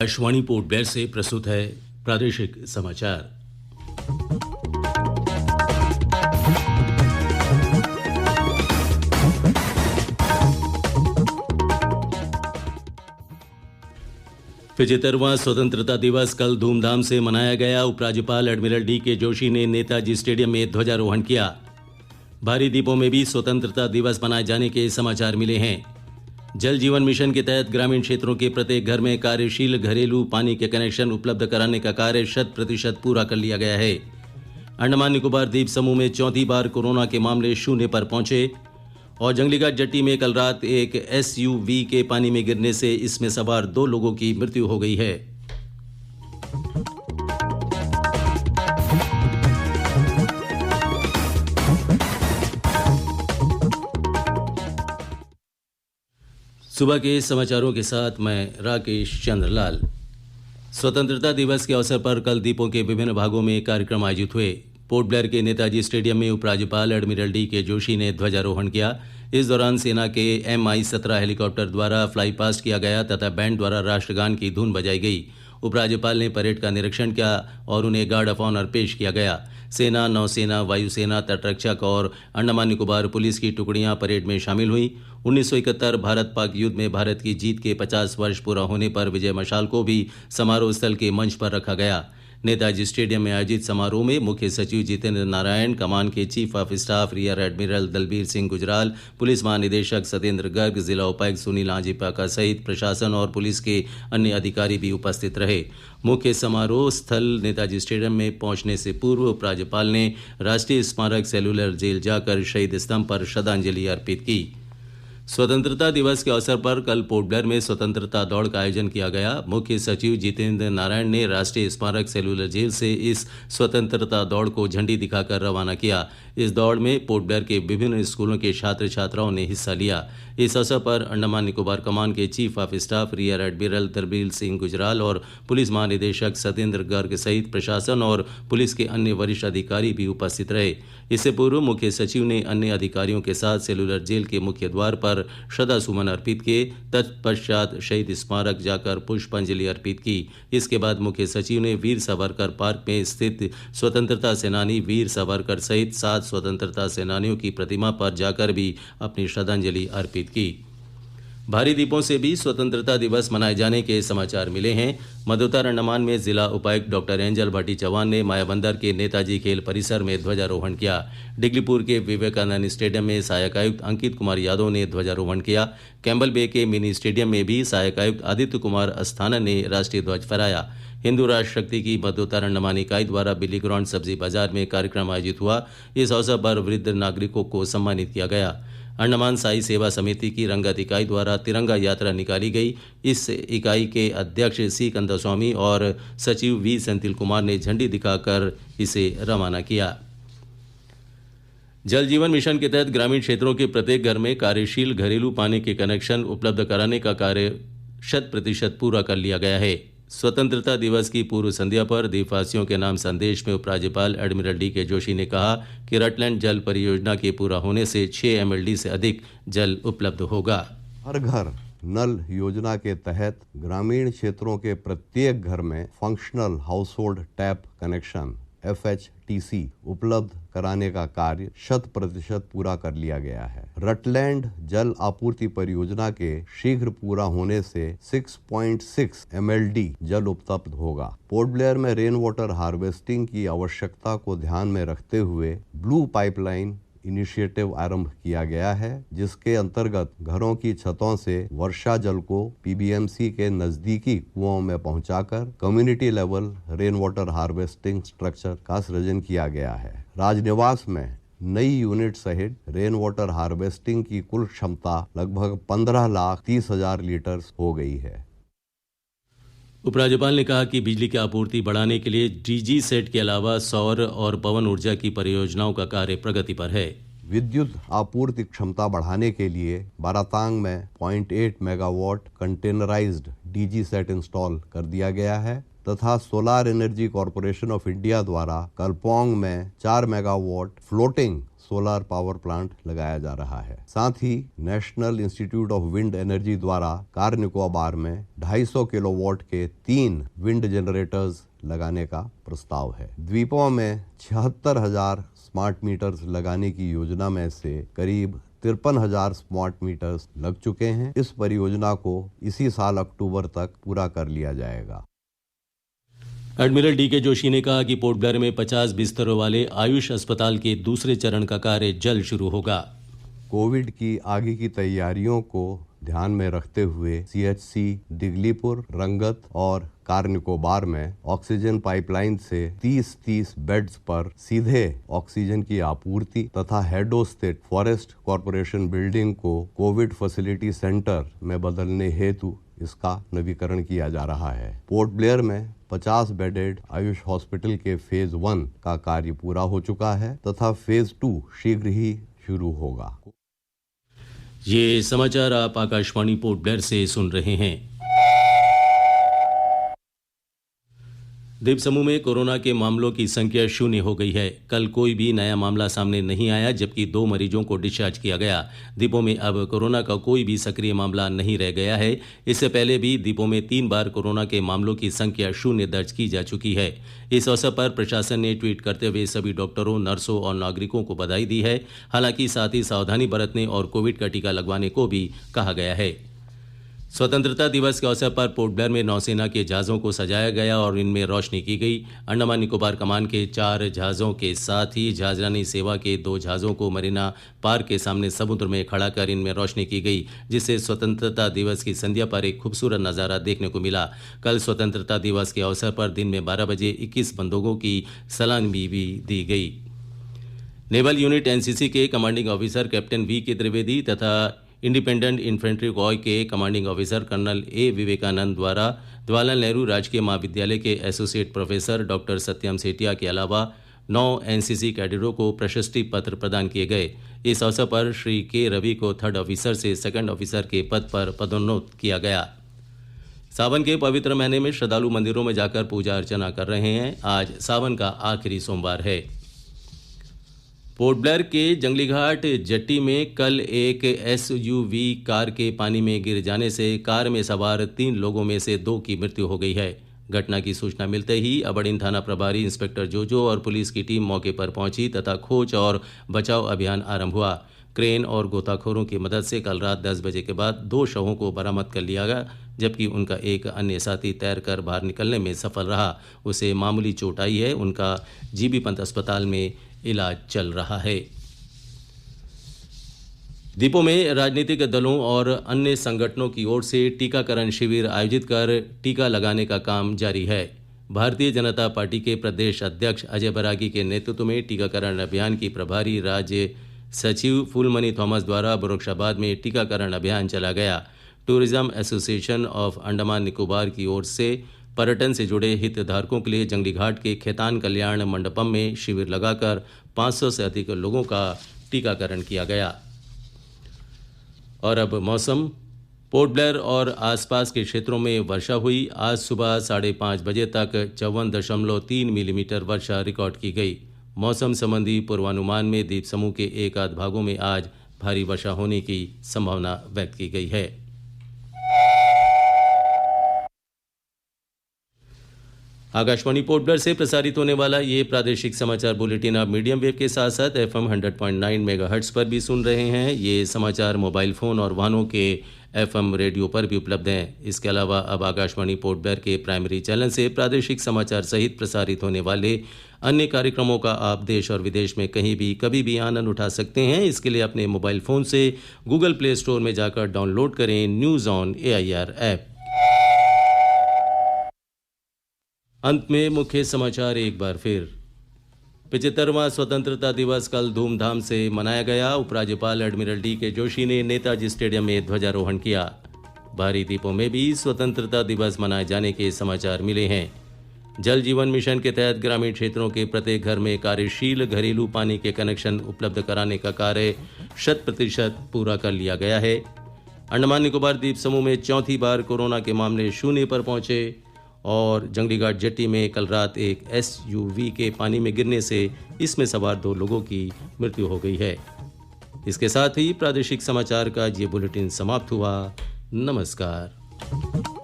Akashvani port Blair से प्रस्तुत है प्रादेशिक समाचार। पिछहत्तरवां स्वतंत्रता दिवस कल धूमधाम से मनाया गया। उपराज्यपाल एडमिरल डी.के. जोशी ने नेताजी स्टेडियम में ध्वजारोहण किया। भारी दीपों में भी स्वतंत्रता दिवस मनाए जाने के समाचार मिले हैं। जल जीवन मिशन के तहत ग्रामीण क्षेत्रों के प्रत्येक घर में कार्यशील घरेलू पानी के कनेक्शन उपलब्ध कराने का कार्य 100% पूरा कर लिया गया है। अंडमान निकोबार द्वीप समूह में चौथी बार कोरोना के मामले शून्य पर पहुंचे और जंगलीघाट जेट्टी में कल रात एक एसयूवी के पानी में गिरने से इसमें सवार 2 लोगों की मृत्यु हो गई है। सुबह के समाचारों के साथ मैं राकेश चंद्रलाल। स्वतंत्रता दिवस के अवसर पर कल द्वीपों के विभिन्न भागों में कार्यक्रम आयोजित हुए। पोर्ट ब्लेयर के नेताजी स्टेडियम में उपराज्यपाल एडमिरल डी.के. जोशी ने ध्वजारोहण किया। इस दौरान सेना के MI-17 हेलीकॉप्टर द्वारा फ्लाई पास्ट किया गया तथा बैंड द्वारा राष्ट्रगान की धुन बजाई गई। उपराज्यपाल ने परेड का निरीक्षण किया और उन्हें गार्ड ऑफ ऑनर पेश किया गया। सेना, नौसेना, वायुसेना, तटरक्षक और अंडमान निकोबार पुलिस की टुकड़ियां परेड में शामिल हुई। 1971 भारत पाक युद्ध में भारत की जीत के 50 वर्ष पूरा होने पर विजय मशाल को भी समारोह स्थल के मंच पर रखा गया। नेताजी स्टेडियम में आयोजित समारोह में मुख्य सचिव जितेंद्र नारायण, कमान के chief of staff rear admiral Dalbir Singh Gujral, police महानिदेशक सत्येंद्र गर्ग, जिला उपायुक्त सुनील आजीपाका सहित प्रशासन और पुलिस के अन्य अधिकारी भी उपस्थित रहे। मुख्य समारोह स्थल नेताजी स्टेडियम में पहुंचने से पूर्व उपराज्यपाल ने राष्ट्रीय स्मारक सेलुलर जेल जाकर शहीद स्तंभ पर श्रद्धांजलि अर्पित की। स्वतंत्रता दिवस के अवसर पर कल पोर्ट ब्लेयर में स्वतंत्रता दौड़ का आयोजन किया गया। मुख्य सचिव जितेंद्र नारायण ने राष्ट्रीय स्मारक सेलुलर जेल से इस स्वतंत्रता दौड़ को झंडी दिखाकर रवाना किया। इस दौड़ में पोर्ट ब्लेयर के विभिन्न स्कूलों के छात्र छात्राओं ने हिस्सा लिया। इस अवसर पर अंडमान निकोबार कमान के chief of staff rear admiral Dalbir Singh Gujral और पुलिस महानिदेशक सत्येंद्र गर्ग सहित प्रशासन और पुलिस के अन्य वरिष्ठ अधिकारी भी उपस्थित रहे। इससे पूर्व मुख्य सचिव ने अन्य अधिकारियों के साथ सेलुलर जेल के मुख्य द्वार पर श्रद्धा सुमन अर्पित किए। तत्पश्चात शहीद स्मारक जाकर पुष्पांजलि अर्पित की। इसके बाद मुख्य सचिव ने वीर सावरकर पार्क में स्थित स्वतंत्रता सेनानी वीर सावरकर सहित 7 स्वतंत्रता सेनानियों की प्रतिमा पर जाकर भी अपनी श्रद्धांजलि अर्पित की। भारी दीपों से भी स्वतंत्रता दिवस मनाए जाने के समाचार मिले हैं। मधुतर अंडमान में जिला उपायुक्त डॉक्टर एंजल भाटी चौहान ने मायाबंदर के नेताजी खेल परिसर में ध्वजारोहण किया। डिगलीपुर के विवेकानंद स्टेडियम में सहायक आयुक्त अंकित कुमार यादव ने ध्वजारोहण किया। कैम्बल बे के मिनी स्टेडियम में भी सहायक आयुक्त आदित्य कुमार अस्थाना ने राष्ट्रीय ध्वज फहराया। हिंदू राष्ट्र शक्ति की मधुतर अंडमान इकाई द्वारा बिल्ली ग्राउंड सब्जी बाजार में कार्यक्रम आयोजित हुआ। इस अवसर पर वृद्ध नागरिकों को सम्मानित किया गया। अंडमान साई सेवा समिति की रंगत इकाई द्वारा तिरंगा यात्रा निकाली गई। इस इकाई के अध्यक्ष सी कंदास्वामी और सचिव वी सेंथिल कुमार ने झंडी दिखाकर इसे रवाना किया। जल जीवन मिशन के तहत ग्रामीण क्षेत्रों के प्रत्येक घर में कार्यशील घरेलू पानी के कनेक्शन उपलब्ध कराने का कार्य 100% पूरा कर लिया गया है। स्वतंत्रता दिवस की पूर्व संध्या पर देशवासियों के नाम संदेश में उपराज्यपाल एडमिरल डी.के. जोशी ने कहा कि रटलैंड जल परियोजना के पूरा होने से 6 MLD से अधिक जल उपलब्ध होगा। हर घर नल योजना के तहत ग्रामीण क्षेत्रों के प्रत्येक घर में functional household tap connection FHTC उपलब्ध कराने का कार्य 100% पूरा कर लिया गया है। रटलैंड जल आपूर्ति परियोजना के शीघ्र पूरा होने से 6.6 MLD जल उपलब्ध होगा। पोर्ट ब्लेयर में रेन वाटर हार्वेस्टिंग की आवश्यकता को ध्यान में रखते हुए ब्लू पाइपलाइन इनिशिएटिव आरंभ किया गया है, जिसके अंतर्गत घरों की छतों से वर्षा जल को PBMC के नजदीकी कुओं में पहुंचाकर community level rain water harvesting structure का सृजन किया गया है। राजनिवास में नई यूनिट सहित रेन वाटर हार्वेस्टिंग की कुल क्षमता लगभग 15,30,000 लीटर हो गई है। उपराज्यपाल ने कहा कि बिजली की आपूर्ति बढ़ाने के लिए DG सेट के अलावा सौर और पवन ऊर्जा की परियोजनाओं का कार्य प्रगति पर है। विद्युत आपूर्ति क्षमता बढ़ाने के लिए बारातांग में 0.8 megawatt containerised DG set install कर दिया गया है तथा solar energy corporation of India द्वारा कलपोंग में 4 megawatt floating solar power plant लगाया जा रहा है। साथ ही national institute of wind energy द्वारा कार निकोबार में 250 किलोवाट के 3 विंड जनरेटर्स लगाने का प्रस्ताव है। द्वीपों में 76,000 स्मार्ट मीटर्स लगाने की योजना में से करीब 53,000 स्मार्ट मीटर्स लग चुके हैं। इस परियोजना को इसी साल अक्टूबर तक पूरा कर लिया जाएगा। Admiral DK. जोशी ने कहा कि पोर्ट ब्लेयर में 50 बिस्तरों वाले आयुष अस्पताल के दूसरे चरण का कार्य जल्द शुरू होगा। कोविड की आगे की तैयारियों को ध्यान में रखते हुए CHC दिगलीपुर, रंगत और कार निकोबार में ऑक्सीजन पाइपलाइन से 30 बेड्स पर सीधे ऑक्सीजन की आपूर्ति तथा हेडो स्थित फॉरेस्ट कॉरपोरेशन बिल्डिंग को कोविड फैसिलिटी सेंटर में बदलने हेतु इसका नवीकरण किया जा रहा है। पोर्ट ब्लेयर में 50 बेडेड आयुष हॉस्पिटल के फेज 1 का कार्य पूरा हो चुका है तथा फेज 2 शीघ्र ही शुरू होगा। ये समाचार आप आकाशवाणी पोर्ट ब्लेयर से सुन रहे हैं। द्वीप समूह में कोरोना के मामलों की संख्या 0 हो गई है। कल कोई भी नया मामला सामने नहीं आया, जबकि 2 मरीजों को डिस्चार्ज किया गया। द्वीपों में अब कोरोना का कोई भी सक्रिय मामला नहीं रह गया है। इससे पहले भी द्वीपों में 3 बार कोरोना के मामलों की संख्या 0 दर्ज की जा चुकी है। इस अवसर पर प्रशासन ने ट्वीट करते हुए सभी डॉक्टरों, नर्सों और नागरिकों को बधाई दी है। हालांकि साथ ही सावधानी बरतने और कोविड का टीका लगवाने को भी कहा गया है। स्वतंत्रता दिवस के अवसर पर पोर्ट ब्लेयर में नौसेना के जहाज़ों को सजाया गया और इनमें रोशनी की गई। अंडमान निकोबार कमान के 4 जहाज़ों के साथ ही जहाजरानी सेवा के 2 जहाज़ों को मरीना पार्क के सामने समुद्र में खड़ा कर इनमें रोशनी की गई, जिससे स्वतंत्रता दिवस की संध्या पर एक खूबसूरत नज़ारा देखने को मिला। कल स्वतंत्रता दिवस के अवसर पर दिन में 12 बजे 21 बंदूकों की सलामी भी दी गई। नेवल यूनिट NCC के commanding officer captain V.K. Trivedi तथा इंडिपेंडेंट इन्फेंट्री कॉय के commanding officer colonel A. Vivekanand Jawaharlal Nehru नेहरू राजकीय महाविद्यालय के associate professor doctor Satyam Sethia के अलावा 9 NCC कैडेटों को प्रशस्ति पत्र प्रदान किए गए। इस अवसर पर श्री K. रवि को 3rd ऑफिसर से 2nd ऑफिसर के पद पर पदोन्नत किया गया। सावन के पवित्र महीने में श्रद्धालु मंदिरों में जाकर पूजा अर्चना कर रहे हैं। आज सावन का आखिरी सोमवार है। पोर्ट ब्लेयर के जंगली घाट जट्टी में कल एक SUV कार के पानी में गिर जाने से कार में सवार 3 लोगों में से 2 की मृत्यु हो गई है। घटना की सूचना मिलते ही अबड़िन थाना प्रभारी इंस्पेक्टर जोजो और पुलिस की टीम मौके पर पहुंची तथा खोज और बचाव अभियान आरंभ हुआ। क्रेन और गोताखोरों की मदद से कल रात 10 बजे के बाद 2 शवों को बरामद कर लिया गया, जबकि उनका एक अन्य साथी तैरकर बाहर निकलने में सफल रहा। उसे मामूली चोट आई है। उनका जीबी पंत अस्पताल में इलाज चल रहा है। द्वीपों में राजनीतिक दलों और अन्य संगठनों की ओर से टीकाकरण शिविर आयोजित कर टीका लगाने का काम जारी है। भारतीय जनता पार्टी के प्रदेश अध्यक्ष अजय बरागी के नेतृत्व में टीकाकरण अभियान की प्रभारी राज्य सचिव फूलमणि थॉमस द्वारा बरोक्षाबाद में टीकाकरण अभियान चला गया। Tourism association of Andaman Nicobar की ओर से पर्यटन से जुड़े हितधारकों के लिए जंगली घाट के खेतान कल्याण मंडपम में शिविर लगाकर 500 से अधिक लोगों का टीकाकरण किया गया। और अब मौसम। पोर्ट ब्लेयर और आसपास के क्षेत्रों में वर्षा हुई। आज सुबह 5:30 बजे तक 54.3 मिलीमीटर वर्षा रिकॉर्ड की गई। मौसम संबंधी पूर्वानुमान में द्वीप समूह के एक आध भागों में आज भारी वर्षा होने की संभावना व्यक्त की गई है। आकाशवाणी पोर्ट ब्लेयर से प्रसारित होने वाला ये प्रादेशिक समाचार बुलेटिन आप मीडियम वेव के साथ साथ FM 100.9 मेगाहर्ट्ज पर भी सुन रहे हैं। ये समाचार मोबाइल फ़ोन और वाहनों के FM रेडियो पर भी उपलब्ध हैं। इसके अलावा अब आकाशवाणी पोर्ट ब्लेयर के प्राइमरी चैनल से प्रादेशिक समाचार सहित प्रसारित होने वाले अन्य कार्यक्रमों का आप देश और विदेश में कहीं भी कभी भी आनंद उठा सकते हैं। इसके लिए अपने मोबाइल फ़ोन से गूगल प्ले स्टोर में जाकर डाउनलोड करें न्यूज़ ऑन AIR ऐप। अंत में मुख्य समाचार एक बार फिर। 75वां स्वतंत्रता दिवस कल धूमधाम से मनाया गया। उपराज्यपाल एडमिरल D.के. जोशी ने नेताजी स्टेडियम में ध्वजारोहण किया। बाहरी द्वीपों में भी स्वतंत्रता दिवस मनाए जाने के समाचार मिले हैं। जल जीवन मिशन के तहत ग्रामीण क्षेत्रों के प्रत्येक घर में कार्यशील घरेलू पानी के कनेक्शन उपलब्ध कराने का कार्य 100% पूरा कर लिया गया है। अंडमान निकोबार द्वीप समूह में चौथी बार कोरोना के मामले 0 पर पहुंचे और जंगली घाट जेट्टी में कल रात एक SUV के पानी में गिरने से इसमें सवार 2 लोगों की मृत्यु हो गई है। इसके साथ ही प्रादेशिक समाचार का ये बुलेटिन समाप्त हुआ। नमस्कार।